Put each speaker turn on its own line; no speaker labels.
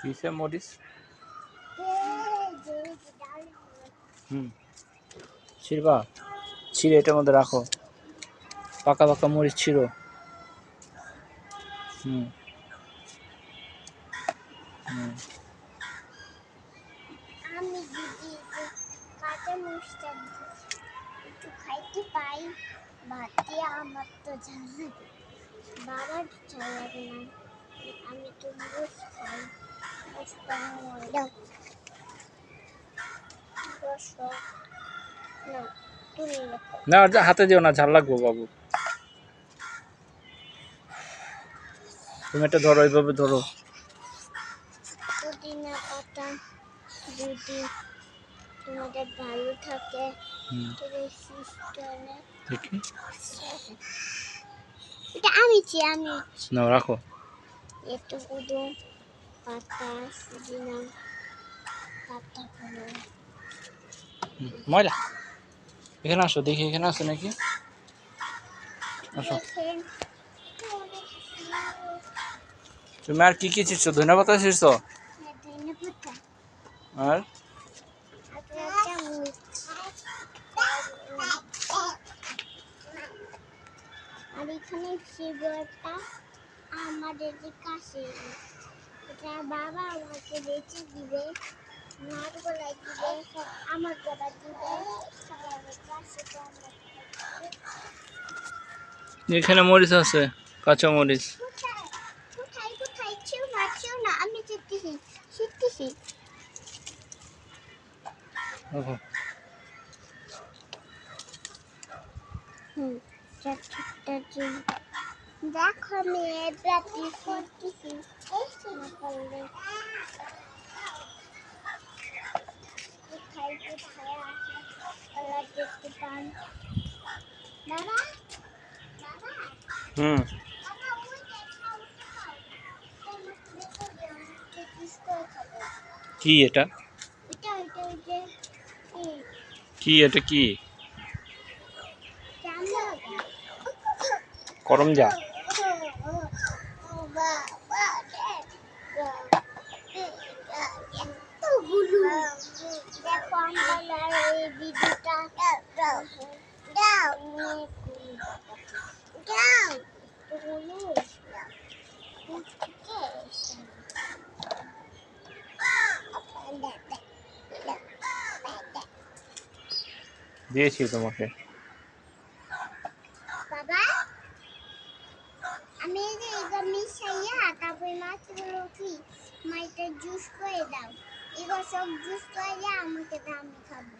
কিসে মরিচ? ছিড়বা, ছিঁড়ে এটার মধ্যে রাখো। পাকা পাকা মরিচ ছিঁড়ো। হুম হুম
আমি যদি কাঁচা মরিচটা একটু খাইতে পাই ভাত দিয়ে আমার তো ঝাল লাগে, বাবার ঝাল লাগে না। আমি তো মরিচ খাই, মরিচটা দাও রস না তুমি
না হাতে দিও না, ঝাল লাগবো বাবু। তুমি এটা ধরো, এইভাবে ধরো।
পুদিনা পাতা যদি তোমাদের ভালো থাকে
দেখি,
এটা আমি
না রাখো।
একটু পুদিনা পাতা পুদিনা পাতা গুলো
ময়লা, এখানে আসো দেখি, এখানে আছে নাকি। আসো।
দেখেন
তুমি আর কি কি ছিড়ছো? ধনিয়া পাতা ছিড়ছো?
ধনিয়া পাতা
আর
আর এখানে সিগারেটটা আমাদের কাছে, এটা বাবা আমাকে বেঁচে দিবে, মার গলায় দিবে, আমার গলায় দিবে, সবার কাছে তো আমার।
এখানে মরিচ আছে, কাঁচা মরিচ।
কোথায় কোথায় কোথায় ছিও না আমি শিখতেছি।
দেখো,
দেখো আমি প্র্যাকটিস করতেছি। কোথায় কোথায় আছে কালার দেখতে পান বাবা, বাবা
হুম
বাবা ওই দেখাও দেখাও, আমাকে দেখো যে আমি প্র্যাকটিস করে খাবো।
কি এটা?
এটা এটা ওই যে
কি এটা? কি
জামা
করমজা?
দেখো আমরা এই ভিডিওটা দাও
দিয়েছি তোমাকে।
বাবা আমি এই যে এগুলো মিশাইয়া তারপরে মাছগুলো কি মাইটা জুস করে দাও, এগুলো সব জুস করে আমাকে দাও, আমি খাবো।